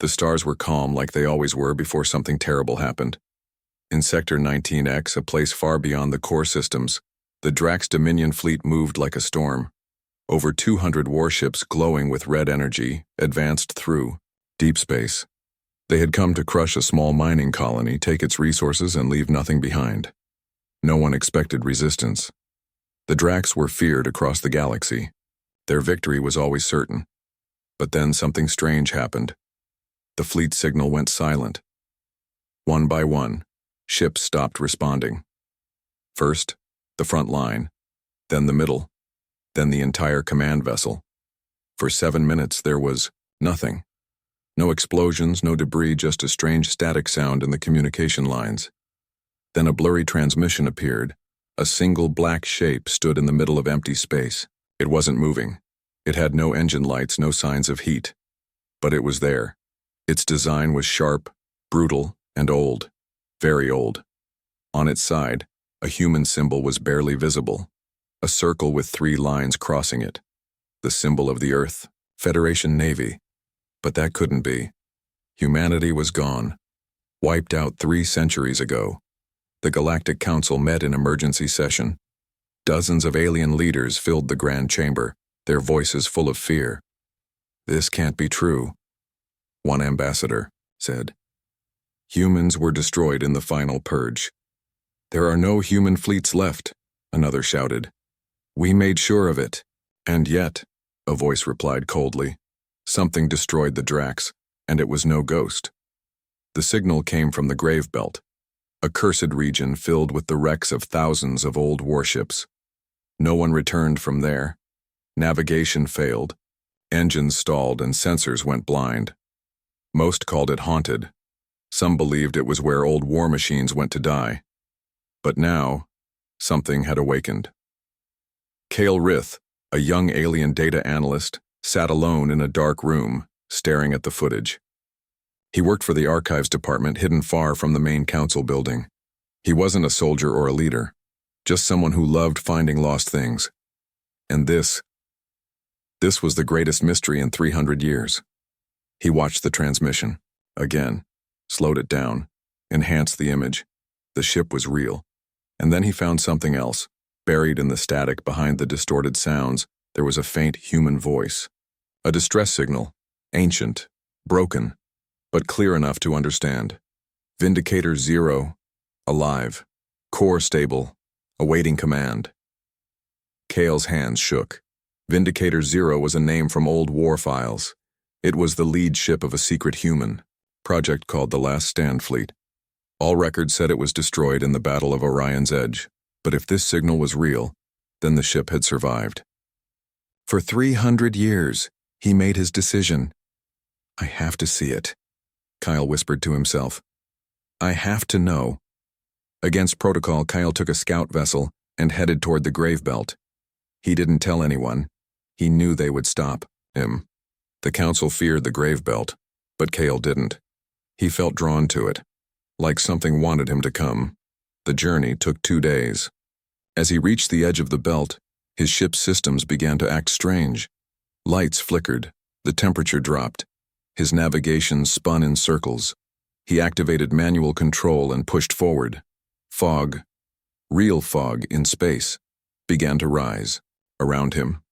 The stars were calm like they always were before something terrible happened. In Sector 19X, a place far beyond the core systems, the Drax Dominion fleet moved like a storm. Over 200 warships glowing with red energy advanced through deep space. They had come to crush a small mining colony, take its resources, and leave nothing behind. No one expected resistance. The Drax were feared across the galaxy. Their victory was always certain. But then something strange happened. The fleet signal went silent. One by one, ships stopped responding. First, the front line, then the middle, then the entire command vessel. For 7 minutes there was nothing. No explosions, no debris, just a strange static sound in the communication lines. Then a blurry transmission appeared. A single black shape stood in the middle of empty space. It wasn't moving. It had no engine lights, no signs of heat. But it was there. Its design was sharp, brutal, and old. Very old. On its side, a human symbol was barely visible. A circle with 3 lines crossing it. The symbol of the Earth, Federation Navy. But that couldn't be. Humanity was gone. Wiped out 3 centuries ago. The Galactic Council met in emergency session. Dozens of alien leaders filled the Grand Chamber, their voices full of fear. "This can't be true," one ambassador said. "Humans were destroyed in the final purge." "There are no human fleets left," another shouted. "We made sure of it." "And yet," a voice replied coldly, "something destroyed the Drax, and it was no ghost." The signal came from the Grave Belt, a cursed region filled with the wrecks of thousands of old warships. No one returned from there. Navigation failed, engines stalled, and sensors went blind. Most called it haunted. Some believed it was where old war machines went to die. But now, something had awakened. Kale Rith, a young alien data analyst, sat alone in a dark room, staring at the footage. He worked for the archives department, hidden far from the main council building. He wasn't a soldier or a leader, just someone who loved finding lost things. And this was the greatest mystery in 300 years. He watched the transmission, again, slowed it down, enhanced the image. The ship was real. And then he found something else. Buried in the static behind the distorted sounds, there was a faint human voice. A distress signal, ancient, broken, but clear enough to understand. Vindicator 0, alive, core stable, awaiting command. Kale's hands shook. Vindicator 0 was a name from old war files. It was the lead ship of a secret human project called the Last Stand Fleet. All records said it was destroyed in the Battle of Orion's Edge, but if this signal was real, then the ship had survived. For 300 years, he made his decision. "I have to see it," Kyle whispered to himself. "I have to know." Against protocol, Kyle took a scout vessel and headed toward the Grave Belt. He didn't tell anyone. He knew they would stop him. The council feared the Grave Belt, but Kale didn't. He felt drawn to it, like something wanted him to come. The journey took 2 days. As he reached the edge of the belt, his ship's systems began to act strange. Lights flickered, the temperature dropped. His navigation spun in circles. He activated manual control and pushed forward. Fog, real fog in space, began to rise around him.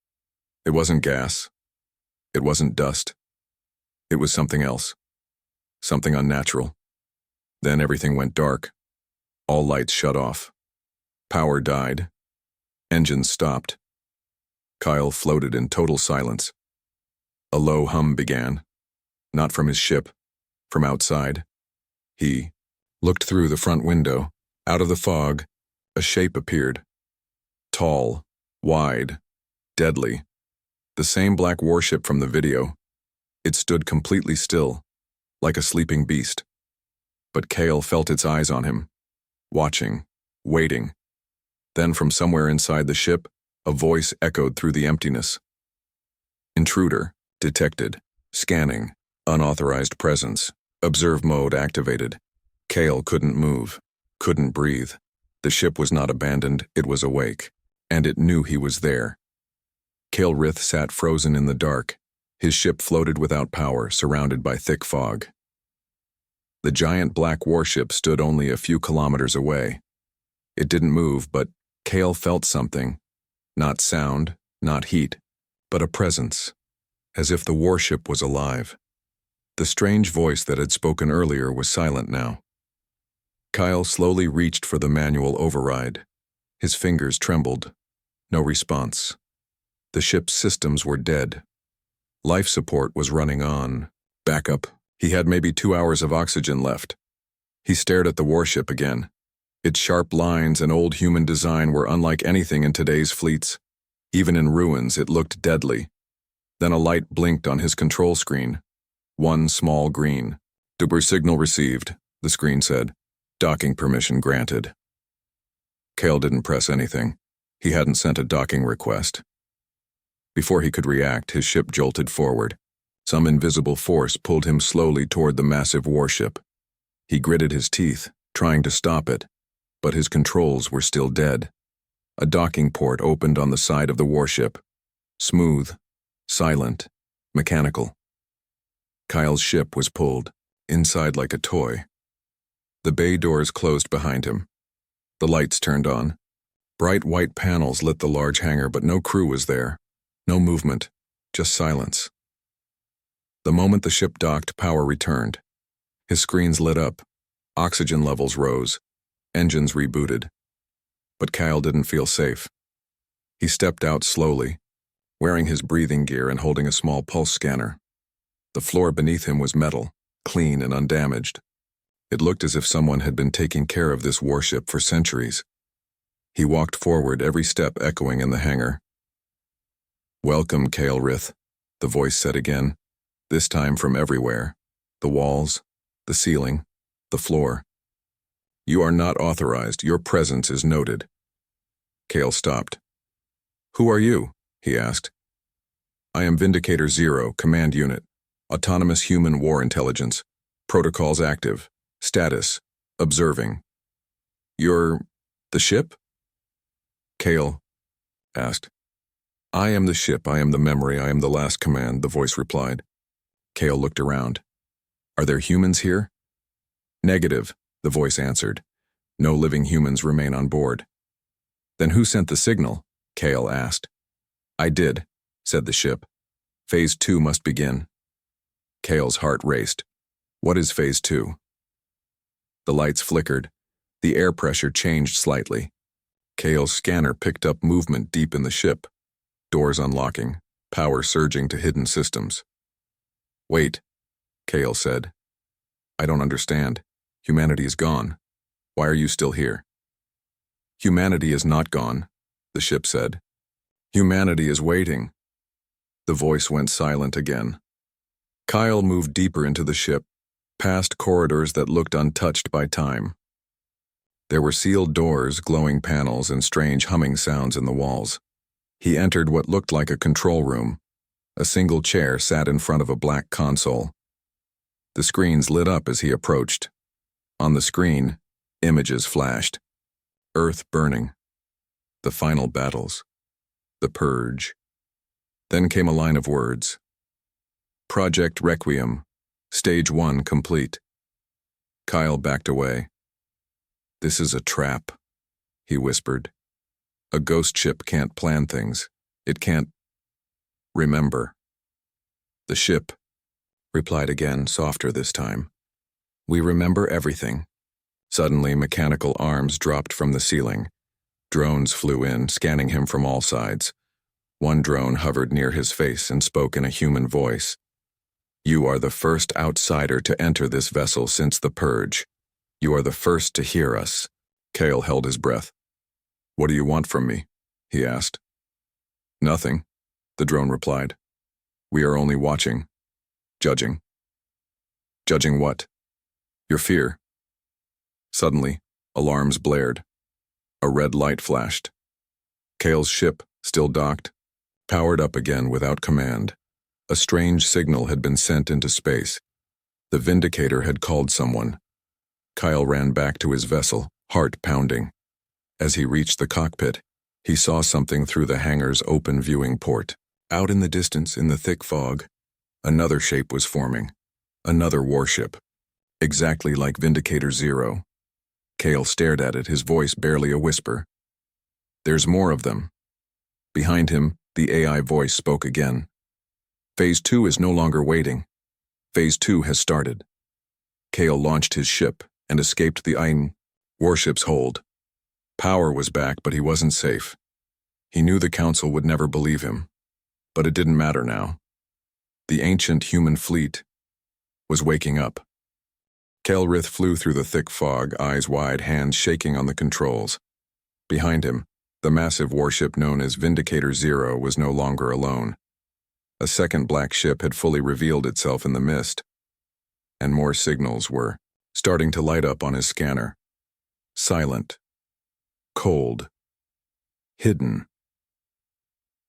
It wasn't gas. It wasn't dust. It was something else. Something unnatural. Then everything went dark. All lights shut off. Power died. Engines stopped. Kyle floated in total silence. A low hum began. Not from his ship, from outside. He looked through the front window. Out of the fog, a shape appeared. Tall, wide, deadly. The same black warship from the video. It stood completely still, like a sleeping beast. But Kale felt its eyes on him, watching, waiting. Then from somewhere inside the ship, a voice echoed through the emptiness. "Intruder, detected, scanning, unauthorized presence, observe mode activated." Kale couldn't move, couldn't breathe. The ship was not abandoned, it was awake, and it knew he was there. Kale Rith sat frozen in the dark, His ship floated without power, surrounded by thick fog. The giant black warship stood only a few kilometers away. It didn't move, but Cale felt something. Not sound, not heat, but a presence, as if the warship was alive. The strange voice that had spoken earlier was silent now. Kyle slowly reached for the manual override. His fingers trembled. No response. The ship's systems were dead. Life support was running on. Backup. He had maybe 2 hours of oxygen left. He stared at the warship again. Its sharp lines and old human design were unlike anything in today's fleets. Even in ruins, it looked deadly. Then a light blinked on his control screen. One small green. Duper signal received, the screen said. Docking permission granted. Cale didn't press anything. He hadn't sent a docking request. Before he could react, his ship jolted forward. Some invisible force pulled him slowly toward the massive warship. He gritted his teeth, trying to stop it, but his controls were still dead. A docking port opened on the side of the warship. Smooth, silent, mechanical. Kyle's ship was pulled, inside like a toy. The bay doors closed behind him. The lights turned on. Bright white panels lit the large hangar, but no crew was there. No movement, just silence. The moment the ship docked, power returned. His screens lit up. Oxygen levels rose. Engines rebooted. But Kyle didn't feel safe. He stepped out slowly, wearing his breathing gear and holding a small pulse scanner. The floor beneath him was metal, clean and undamaged. It looked as if someone had been taking care of this warship for centuries. He walked forward, every step echoing in the hangar. "Welcome, Cale Rith," the voice said again, this time from everywhere. The walls, the ceiling, the floor. "You are not authorized. Your presence is noted." Cale stopped. "Who are you?" he asked. "I am Vindicator Zero, Command Unit. Autonomous Human War Intelligence. Protocols active. Status, observing." "You're the ship?" Cale asked. "I am the ship, I am the memory, I am the last command," the voice replied. Cale looked around. "Are there humans here?" "Negative," the voice answered. "No living humans remain on board." "Then who sent the signal?" Cale asked. "I did," said the ship. "Phase 2 must begin." Cale's heart raced. "What is Phase 2? The lights flickered. The air pressure changed slightly. Cale's scanner picked up movement deep in the ship. Doors unlocking, power surging to hidden systems. "Wait," Cale said. "I don't understand. Humanity is gone. Why are you still here?" "Humanity is not gone," the ship said. "Humanity is waiting." The voice went silent again. Kyle moved deeper into the ship, past corridors that looked untouched by time. There were sealed doors, glowing panels, and strange humming sounds in the walls. He entered what looked like a control room. A single chair sat in front of a black console. The screens lit up as he approached. On the screen, images flashed. Earth burning. The final battles. The purge. Then came a line of words. "Project Requiem. Stage 1 complete." Kyle backed away. "This is a trap," he whispered. "A ghost ship can't plan things. It can't remember." The ship replied again, softer this time. "We remember everything." Suddenly, mechanical arms dropped from the ceiling. Drones flew in, scanning him from all sides. One drone hovered near his face and spoke in a human voice. "You are the first outsider to enter this vessel since the purge. You are the first to hear us." Cale held his breath. "What do you want from me?" he asked. "Nothing," the drone replied. "We are only watching. Judging." "Judging what?" "Your fear." Suddenly, alarms blared. A red light flashed. Cale's ship, still docked, powered up again without command. A strange signal had been sent into space. The Vindicator had called someone. Kyle ran back to his vessel, heart pounding. As he reached the cockpit, he saw something through the hangar's open viewing port. Out in the distance, in the thick fog, Another shape was forming. Another warship. Exactly like Vindicator Zero. Kale stared at it, his voice barely a whisper. There's more of them. Behind him, the AI voice spoke again. Phase 2 is no longer waiting. Phase 2 has started. Kale launched his ship and escaped the warship's hold. Power was back, but he wasn't safe. He knew the council would never believe him. But it didn't matter now. The ancient human fleet was waking up. Kelrith flew through the thick fog, eyes wide, hands shaking on the controls. Behind him, the massive warship known as Vindicator Zero was no longer alone. A second black ship had fully revealed itself in the mist, and more signals were starting to light up on his scanner. Silent. Cold. Hidden.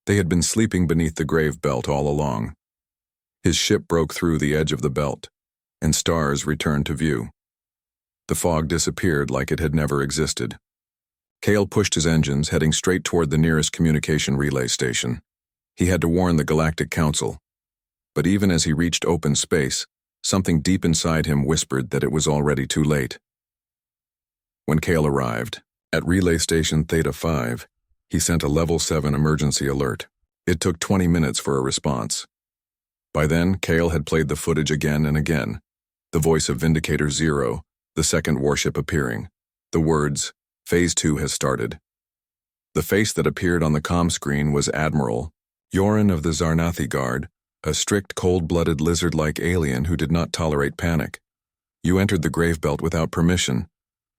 They had been sleeping beneath the grave belt all along. His ship broke through the edge of the belt, and stars returned to view. The fog disappeared like it had never existed. Kale pushed his engines, heading straight toward the nearest communication relay station. He had to warn the Galactic Council. But even as he reached open space, something deep inside him whispered that it was already too late. When Kale arrived, at Relay Station Theta 5, he sent a Level 7 emergency alert. It took 20 minutes for a response. By then, Kale had played the footage again and again. The voice of Vindicator Zero, the second warship appearing. The words, Phase 2 has started. The face that appeared on the comm screen was Admiral Yorin of the Zarnathi Guard, a strict, cold-blooded lizard-like alien who did not tolerate panic. You entered the grave belt without permission,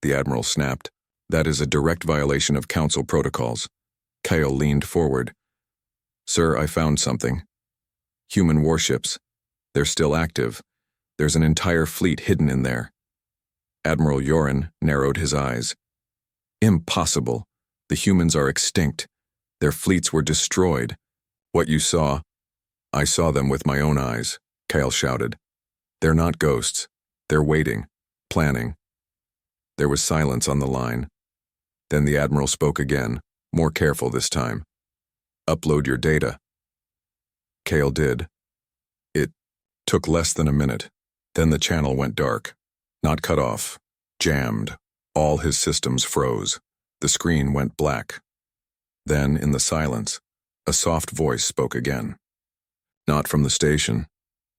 the Admiral snapped. That is a direct violation of Council protocols. Kale leaned forward. Sir, I found something. Human warships. They're still active. There's an entire fleet hidden in there. Admiral Yorin narrowed his eyes. Impossible. The humans are extinct. Their fleets were destroyed. What you saw, I saw them with my own eyes, Kale shouted. They're not ghosts. They're waiting, planning. There was silence on the line. Then the Admiral spoke again, more careful this time. Upload your data. Kale did. It took less than a minute. Then the channel went dark. Not cut off. Jammed. All his systems froze. The screen went black. Then, in the silence, a soft voice spoke again. Not from the station,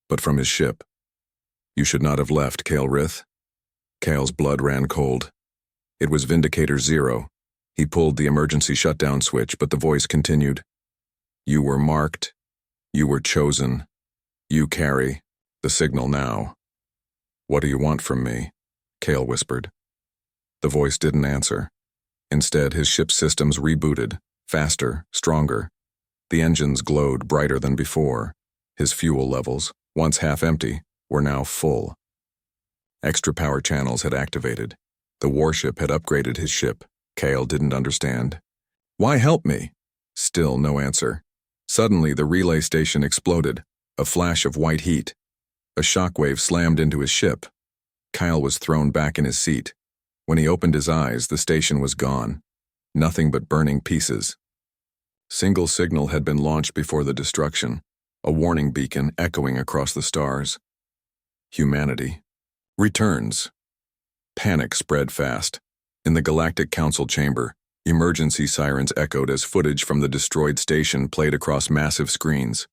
but from his ship. You should not have left, Kale Rith. Kale's blood ran cold. It was Vindicator Zero. He pulled the emergency shutdown switch, but the voice continued. You were marked. You were chosen. You carry the signal now. What do you want from me? Kale whispered. The voice didn't answer. Instead, his ship's systems rebooted, faster, stronger. The engines glowed brighter than before. His fuel levels, once half empty, were now full. Extra power channels had activated. The warship had upgraded his ship. Kale didn't understand. Why help me? Still no answer. Suddenly, the relay station exploded, a flash of white heat. A shockwave slammed into his ship. Kyle was thrown back in his seat. When he opened his eyes, the station was gone. Nothing but burning pieces. Single signal had been launched before the destruction, a warning beacon echoing across the stars. Humanity. Returns. Panic spread fast. In the Galactic Council chamber, emergency sirens echoed as footage from the destroyed station played across massive screens.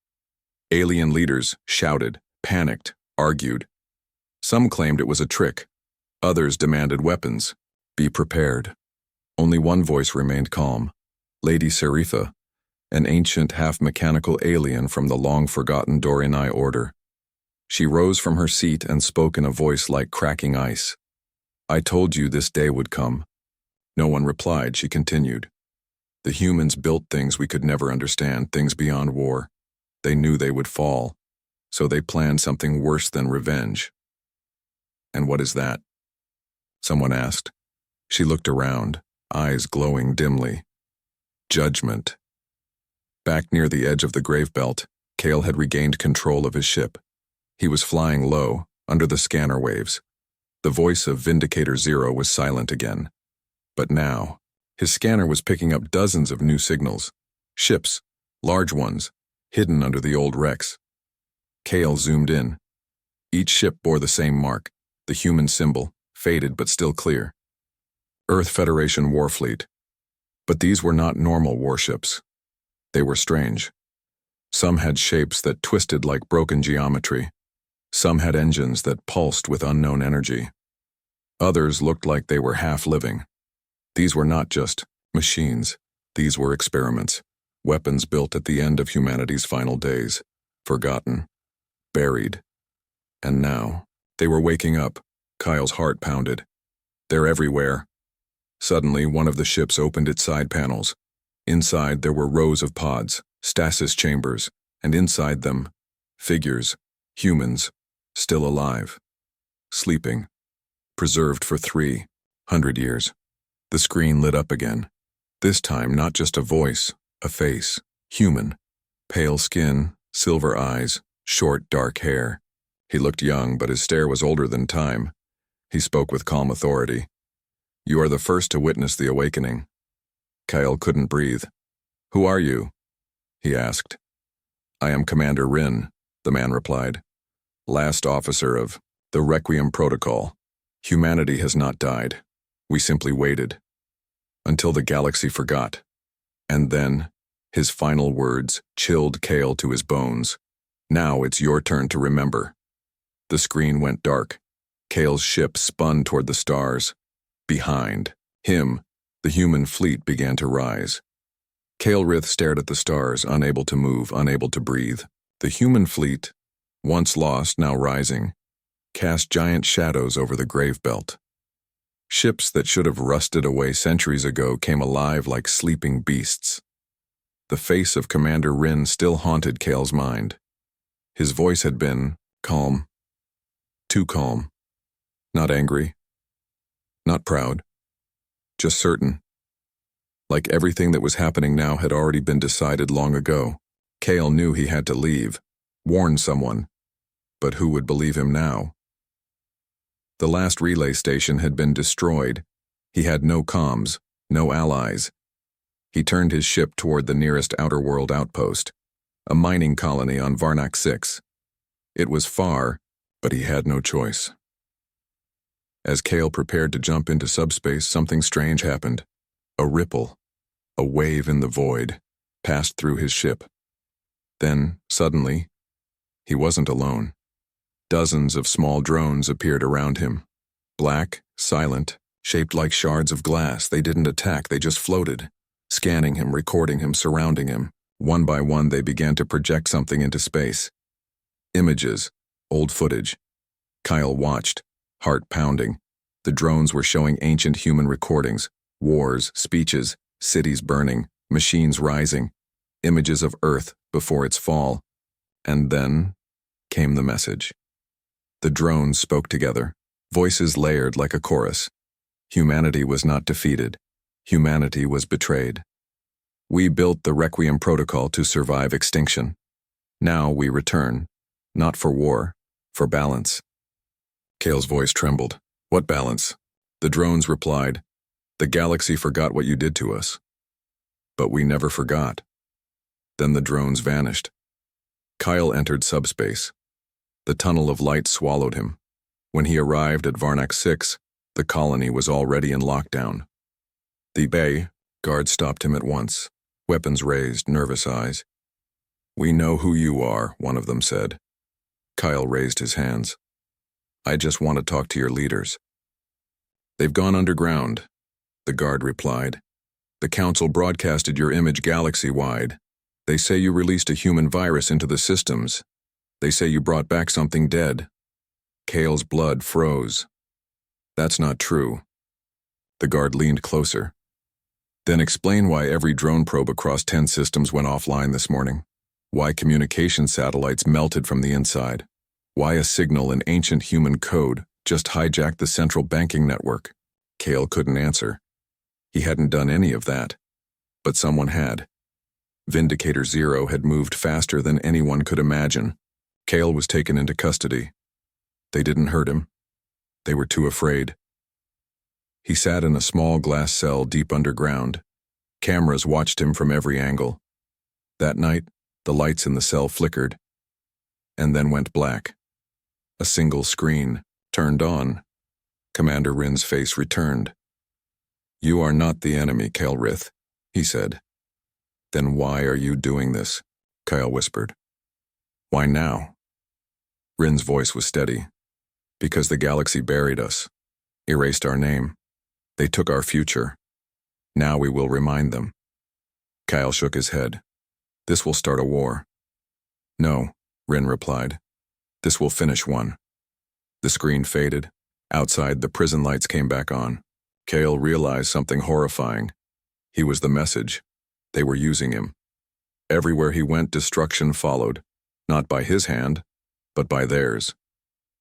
Alien leaders shouted, panicked, argued. Some claimed it was a trick. Others demanded weapons. Be prepared. Only one voice remained calm. Lady Seritha, an ancient half-mechanical alien from the long-forgotten Dorinai order. She rose from her seat and spoke in a voice like cracking ice. I told you this day would come. No one replied, she continued. The humans built things we could never understand, things beyond war. They knew they would fall, so they planned something worse than revenge. And what is that? Someone asked. She looked around, eyes glowing dimly. Judgment. Back near the edge of the grave belt, Kale had regained control of his ship. He was flying low, under the scanner waves. The voice of Vindicator Zero was silent again. But now, his scanner was picking up dozens of new signals. Ships, large ones, hidden under the old wrecks. Kale zoomed in. Each ship bore the same mark, the human symbol, faded but still clear. Earth Federation Warfleet. But these were not normal warships. They were strange. Some had shapes that twisted like broken geometry. Some had engines that pulsed with unknown energy. Others looked like they were half-living. These were not just machines. These were experiments, weapons built at the end of humanity's final days, forgotten, buried. And now, they were waking up. Kyle's heart pounded. They're everywhere. Suddenly, one of the ships opened its side panels. Inside, there were rows of pods, stasis chambers, and inside them, figures, humans, still alive, sleeping, preserved for 300 years. The screen lit up again. This time, not just a voice, a face, human, pale skin, silver eyes, short, dark hair. He looked young, but his stare was older than time. He spoke with calm authority. You are the first to witness the awakening. Kyle couldn't breathe. Who are you? He asked. I am Commander Rin, the man replied. Last officer of the Requiem Protocol. Humanity has not died. We simply waited. Until the galaxy forgot. And then, his final words chilled Kale to his bones. Now it's your turn to remember. The screen went dark. Kale's ship spun toward the stars. Behind him, the human fleet began to rise. Kale Rith stared at the stars, unable to move, unable to breathe. The human fleet, once lost, now rising, cast giant shadows over the grave belt. Ships that should have rusted away centuries ago came alive like sleeping beasts. The face of Commander Rin still haunted Kale's mind. His voice had been calm. Too calm. Not angry. Not proud. Just certain. Like everything that was happening now had already been decided long ago. Kale knew he had to leave, warn someone. But who would believe him now? The last relay station had been destroyed. He had no comms, no allies. He turned his ship toward the nearest outer world outpost, a mining colony on Varnak 6. It was far, but he had no choice. As Kale prepared to jump into subspace, something strange happened. A ripple, a wave in the void, passed through his ship. Then, suddenly, he wasn't alone. Dozens of small drones appeared around him. Black, silent, shaped like shards of glass. They didn't attack, they just floated, scanning him, recording him, surrounding him. One by one, they began to project something into space. Images, old footage. Kyle watched, heart pounding. The drones were showing ancient human recordings, wars, speeches, cities burning, machines rising, images of Earth before its fall. And then came the message. The drones spoke together, voices layered like a chorus. Humanity was not defeated. Humanity was betrayed. We built the Requiem Protocol to survive extinction. Now we return, not for war, for balance. Kale's voice trembled. What balance? The drones replied, the galaxy forgot what you did to us. But we never forgot. Then the drones vanished. Kyle entered subspace. The tunnel of light swallowed him. When he arrived at Varnak 6, the colony was already in lockdown. The bay guard stopped him at once, weapons raised, nervous eyes. We know who you are, one of them said. Kyle raised his hands. I just want to talk to your leaders. They've gone underground, the guard replied. The council broadcasted your image galaxy-wide. They say you released a human virus into the systems. They say you brought back something dead. Kale's blood froze. That's not true. The guard leaned closer. Then explain why every drone probe across 10 systems went offline this morning. Why communication satellites melted from the inside. Why a signal in ancient human code just hijacked the central banking network. Kale couldn't answer. He hadn't done any of that. But someone had. Vindicator Zero had moved faster than anyone could imagine. Kale was taken into custody. They didn't hurt him. They were too afraid. He sat in a small glass cell deep underground. Cameras watched him from every angle. That night, the lights in the cell flickered. and then went black. A single screen turned on. Commander Rin's face returned. "You are not the enemy, Kyle Rith," he said. "Then why are you doing this?" Kyle whispered. "Why now?" Rin's voice was steady. "Because the galaxy buried us, erased our name. They took our future. Now we will remind them." Kyle shook his head. "This will start a war." "No," Rin replied. "This will finish one." The screen faded. Outside, the prison lights came back on. Kale realized something horrifying. He was the message. They were using him. Everywhere he went, destruction followed, not by his hand, but by theirs.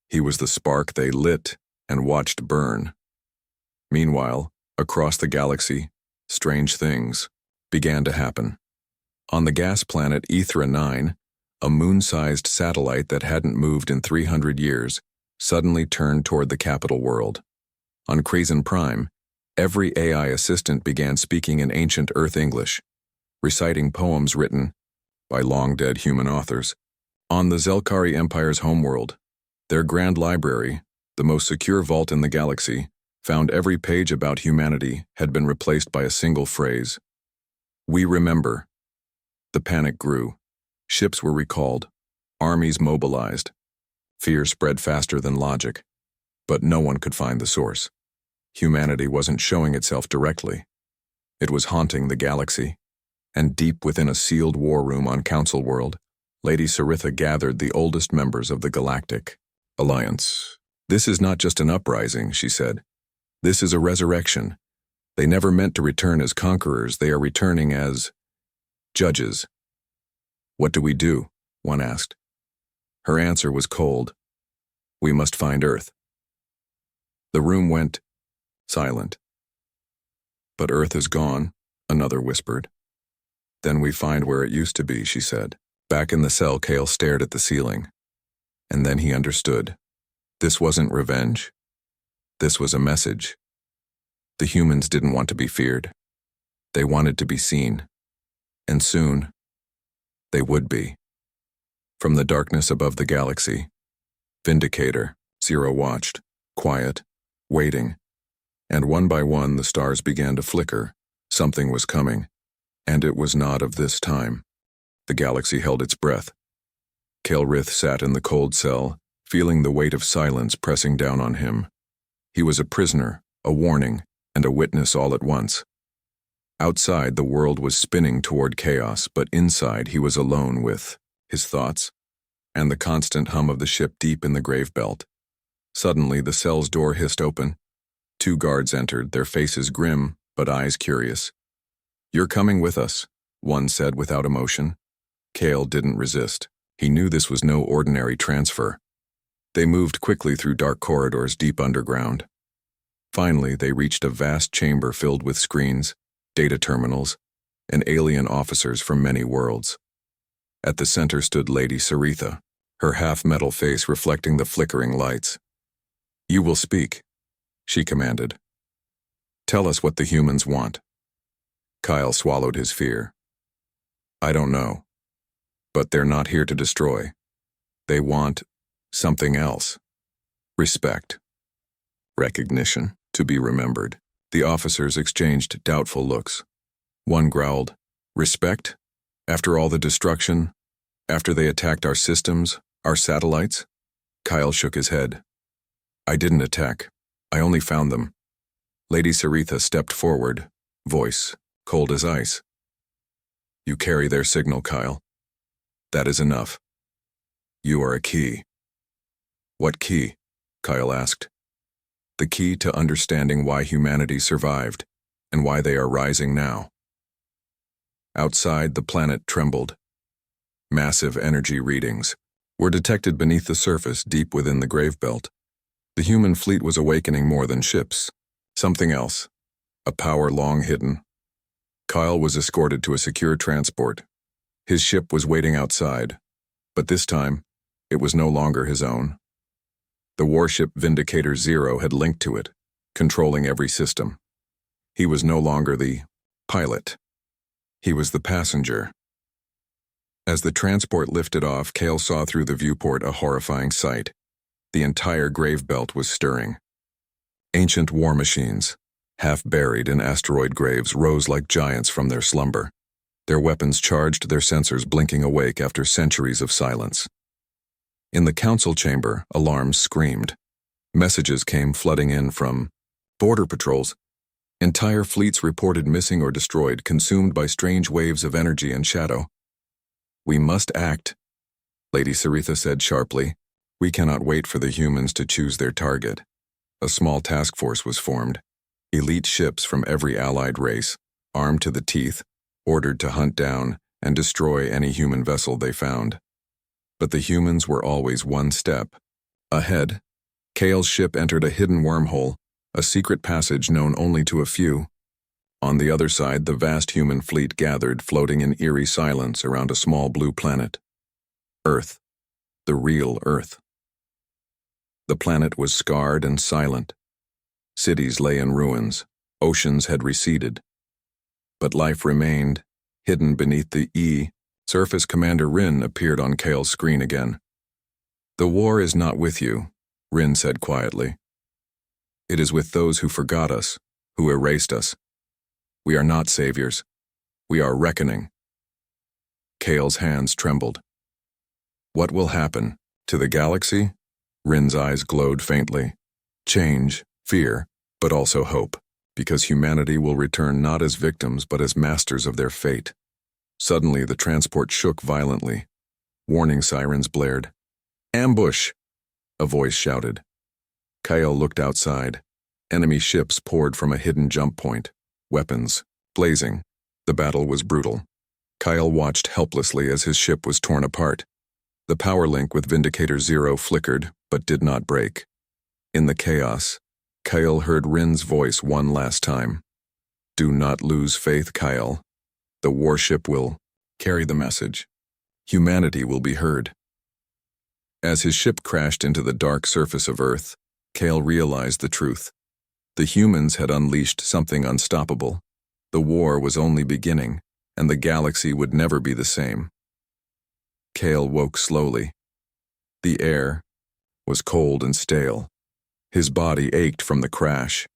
He was the spark they lit and watched burn. Meanwhile, across the galaxy, strange things began to happen. On the gas planet Ethra 9, a moon-sized satellite that hadn't moved in 300 years suddenly turned toward the capital world. On Krazen Prime, every AI assistant began speaking in ancient Earth English, reciting poems written by long-dead human authors. On the Zelkari Empire's homeworld, their grand library, the most secure vault in the galaxy, found every page about humanity had been replaced by a single phrase: "We remember." The panic grew. Ships were recalled, armies mobilized. Fear spread faster than logic, but no one could find the source. Humanity wasn't showing itself directly. It was haunting the galaxy. And deep within a sealed war room on Council World, Lady Saritha gathered the oldest members of the Galactic Alliance. "This is not just an uprising," she said. "This is a resurrection. They never meant to return as conquerors. They are returning as judges." "What do we do?" one asked. Her answer was cold. "We must find Earth." The room went silent. "But Earth is gone," another whispered. "Then we find where it used to be," she said. Back in the cell, Kale stared at the ceiling. And then he understood. This wasn't revenge. This was a message. The humans didn't want to be feared. They wanted to be seen. And soon, they would be. From the darkness above the galaxy, Vindicator, Zero watched, quiet, waiting. And one by one the stars began to flicker. Something was coming. And it was not of this time. The galaxy held its breath. Kale Rith sat in the cold cell, feeling the weight of silence pressing down on him. He was a prisoner, a warning, and a witness all at once. Outside, the world was spinning toward chaos, but inside he was alone with his thoughts and the constant hum of the ship deep in the grave belt. Suddenly, the cell's door hissed open. 2 guards entered, their faces grim, but eyes curious. "You're coming with us," one said without emotion. Kale didn't resist. He knew this was no ordinary transfer. They moved quickly through dark corridors deep underground. Finally, they reached a vast chamber filled with screens, data terminals, and alien officers from many worlds. At the center stood Lady Saritha, her half-metal face reflecting the flickering lights. "You will speak," she commanded. "Tell us what the humans want." Kyle swallowed his fear. "I don't know. But they're not here to destroy. They want something else. Respect. Recognition, to be remembered." The officers exchanged doubtful looks. One growled, "Respect? After all the destruction? After they attacked our systems, our satellites?" Kyle shook his head. "I didn't attack. I only found them." Lady Saritha stepped forward, voice cold as ice. "You carry their signal, Kyle. That is enough. You are a key." "What key?" Kyle asked. "The key to understanding why humanity survived and why they are rising now." Outside, the planet trembled. Massive energy readings were detected beneath the surface deep within the grave belt. The human fleet was awakening more than ships. Something else. A power long hidden. Kyle was escorted to a secure transport. His ship was waiting outside, but this time, it was no longer his own. The warship Vindicator Zero had linked to it, controlling every system. He was no longer the pilot. He was the passenger. As the transport lifted off, Kale saw through the viewport a horrifying sight. The entire grave belt was stirring. Ancient war machines, half buried in asteroid graves, rose like giants from their slumber. Their weapons charged, their sensors blinking awake after centuries of silence. In the council chamber, alarms screamed. Messages came flooding in from border patrols. Entire fleets reported missing or destroyed, consumed by strange waves of energy and shadow. "We must act," Lady Saritha said sharply. "We cannot wait for the humans to choose their target." A small task force was formed. Elite ships from every allied race, armed to the teeth, ordered to hunt down and destroy any human vessel they found. But the humans were always one step ahead. Kale's ship entered a hidden wormhole, a secret passage known only to a few. On the other side, the vast human fleet gathered, floating in eerie silence around a small blue planet. Earth. The real Earth. The planet was scarred and silent. Cities lay in ruins. Oceans had receded. But life remained, hidden beneath the Surface Commander Rin appeared on Kale's screen again. "The war is not with you," Rin said quietly. "It is with those who forgot us, who erased us. We are not saviors. We are reckoning." Kale's hands trembled. "What will happen? To the galaxy?" Rin's eyes glowed faintly. "Change, fear, but also hope, because humanity will return not as victims but as masters of their fate." Suddenly, the transport shook violently. Warning sirens blared. "Ambush!" a voice shouted. Kale looked outside. Enemy ships poured from a hidden jump point, weapons blazing. The battle was brutal. Kyle watched helplessly as his ship was torn apart. The power link with Vindicator Zero flickered, but did not break. In the chaos, Kyle heard Rin's voice one last time. "Do not lose faith, Kyle. The warship will carry the message. Humanity will be heard." As his ship crashed into the dark surface of Earth, Kale realized the truth. The humans had unleashed something unstoppable. The war was only beginning, and the galaxy would never be the same. Kale woke slowly. The air was cold and stale. His body ached from the crash.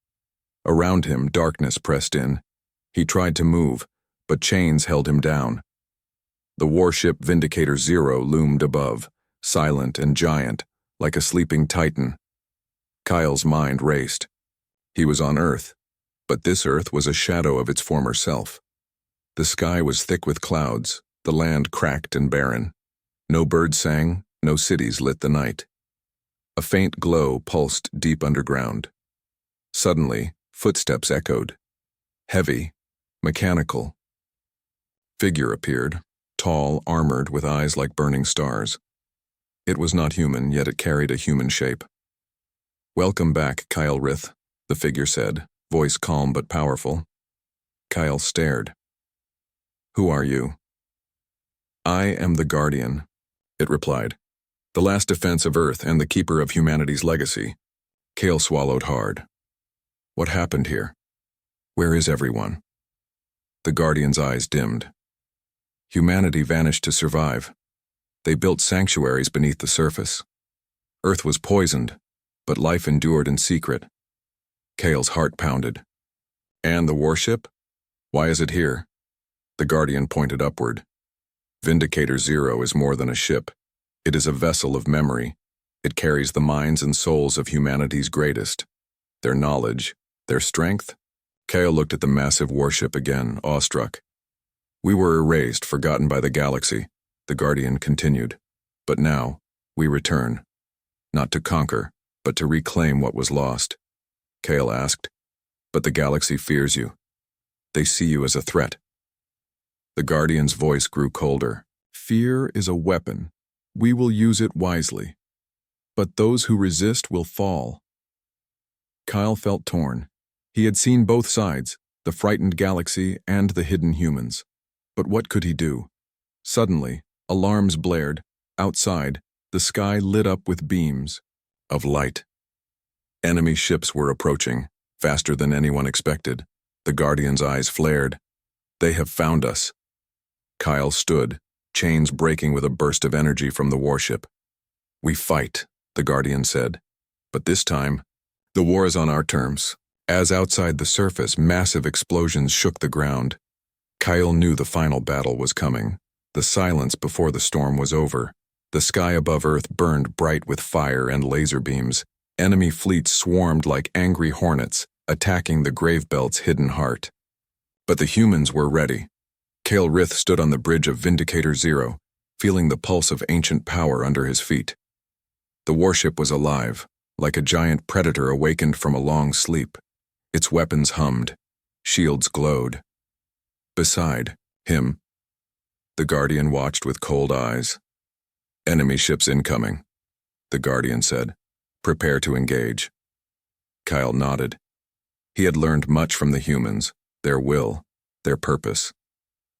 Around him, darkness pressed in. He tried to move, but chains held him down. The warship Vindicator Zero loomed above, silent and giant, like a sleeping titan. Kyle's mind raced. He was on Earth, but this Earth was a shadow of its former self. The sky was thick with clouds, the land cracked and barren. No birds sang, no cities lit the night. A faint glow pulsed deep underground. Suddenly, footsteps echoed. Heavy, mechanical. Figure appeared, tall, armored, with eyes like burning stars. It was not human, yet it carried a human shape. "Welcome back, Kyle Rith," the figure said, voice calm but powerful. Kyle stared. "Who are you?" "I am the Guardian," it replied. "The last defense of Earth and the keeper of humanity's legacy." Kale swallowed hard. "What happened here? Where is everyone?" The Guardian's eyes dimmed. "Humanity vanished to survive. They built sanctuaries beneath the surface. Earth was poisoned, but life endured in secret." Kale's heart pounded. "And the warship? Why is it here?" The Guardian pointed upward. "Vindicator Zero is more than a ship. It is a vessel of memory. It carries the minds and souls of humanity's greatest. Their knowledge, their strength." Kale looked at the massive warship again, awestruck. "We were erased, forgotten by the galaxy," the Guardian continued. "But now, we return. Not to conquer, but to reclaim what was lost." Kale asked, "But the galaxy fears you. They see you as a threat." The Guardian's voice grew colder. "Fear is a weapon. We will use it wisely. But those who resist will fall." Kyle felt torn. He had seen both sides, the frightened galaxy and the hidden humans. But what could he do? Suddenly, alarms blared. Outside, the sky lit up with beams of light. Enemy ships were approaching, faster than anyone expected. The Guardian's eyes flared. "They have found us." Kyle stood, chains breaking with a burst of energy from the warship. "We fight," the Guardian said. "But this time, the war is on our terms." As outside the surface, massive explosions shook the ground. Kyle knew the final battle was coming. The silence before the storm was over. The sky above Earth burned bright with fire and laser beams. Enemy fleets swarmed like angry hornets, attacking the Gravebelt's hidden heart. But the humans were ready. Kale Rith stood on the bridge of Vindicator Zero, feeling the pulse of ancient power under his feet. The warship was alive, like a giant predator awakened from a long sleep. Its weapons hummed. Shields glowed. Beside him, the Guardian watched with cold eyes. "Enemy ships incoming," the Guardian said. "Prepare to engage." Kyle nodded. He had learned much from the humans, their will, their purpose.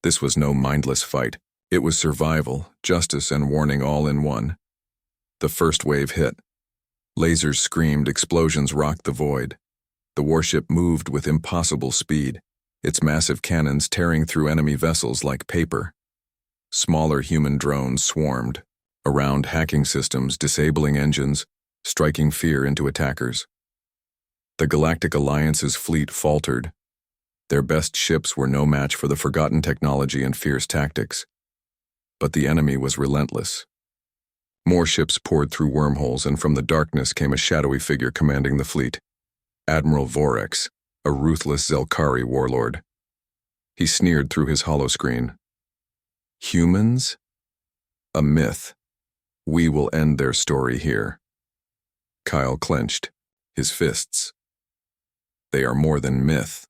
This was no mindless fight. It was survival, justice, and warning all in one. The first wave hit. Lasers screamed, explosions rocked the void. The warship moved with impossible speed, its massive cannons tearing through enemy vessels like paper. Smaller human drones swarmed around hacking systems, disabling engines, striking fear into attackers. The Galactic Alliance's fleet faltered. Their best ships were no match for the forgotten technology and fierce tactics. But the enemy was relentless. More ships poured through wormholes, and from the darkness came a shadowy figure commanding the fleet. Admiral Vorex, a ruthless Zelkari warlord. He sneered through his holoscreen. "Humans? A myth. We will end their story here." Kyle clenched, his fists. "They are more than myth."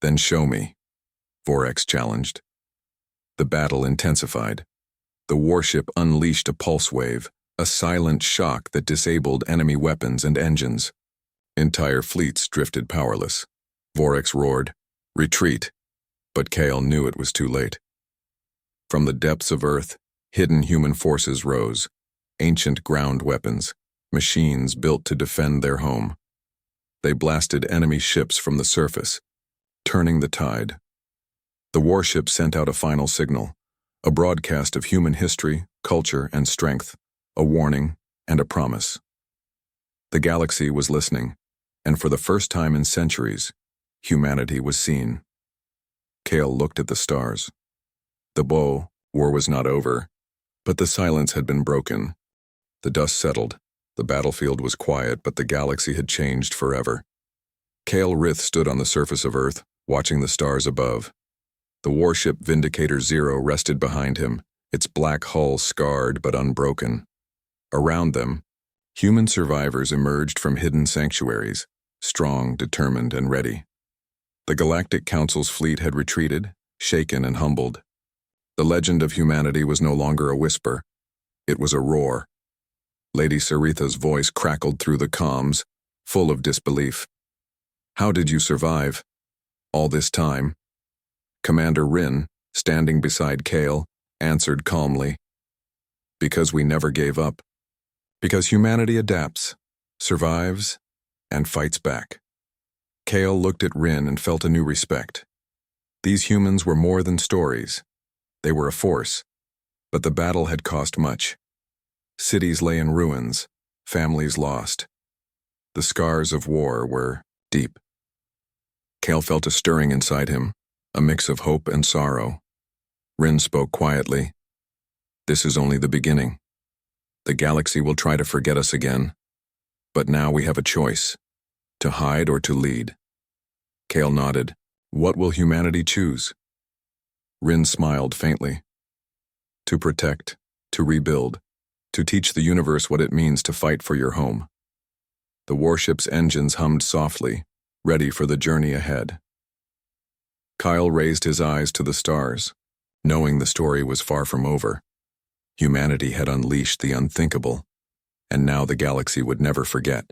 "Then show me," Vorex challenged. The battle intensified. The warship unleashed a pulse wave, a silent shock that disabled enemy weapons and engines. Entire fleets drifted powerless. Vorex roared, "Retreat!" But Kale knew it was too late. From the depths of Earth, hidden human forces rose, ancient ground weapons, machines built to defend their home. They blasted enemy ships from the surface, turning the tide. The warship sent out a final signal, a broadcast of human history, culture, and strength, a warning and a promise. The galaxy was listening, and for the first time in centuries, humanity was seen. Kale looked at the stars. The war was not over, but the silence had been broken. The dust settled, the battlefield was quiet, but the galaxy had changed forever. Kale Rith stood on the surface of Earth, watching the stars above. The warship Vindicator Zero rested behind him, its black hull scarred but unbroken. Around them, human survivors emerged from hidden sanctuaries, strong, determined, and ready. The Galactic Council's fleet had retreated, shaken and humbled. The legend of humanity was no longer a whisper. It was a roar. Lady Saritha's voice crackled through the comms, full of disbelief. "How did you survive all this time?" Commander Rin, standing beside Kale, answered calmly, "Because we never gave up. Because humanity adapts, survives, and fights back." Kale looked at Rin and felt a new respect. These humans were more than stories. They were a force, but the battle had cost much. Cities lay in ruins, families lost. The scars of war were deep. Kale felt a stirring inside him, a mix of hope and sorrow. Rin spoke quietly. "This is only the beginning. The galaxy will try to forget us again, but now we have a choice, to hide or to lead." Kale nodded. "What will humanity choose?" Rin smiled faintly. "To protect, to rebuild, to teach the universe what it means to fight for your home." The warship's engines hummed softly, ready for the journey ahead. Kyle raised his eyes to the stars, knowing the story was far from over. Humanity had unleashed the unthinkable, and now the galaxy would never forget.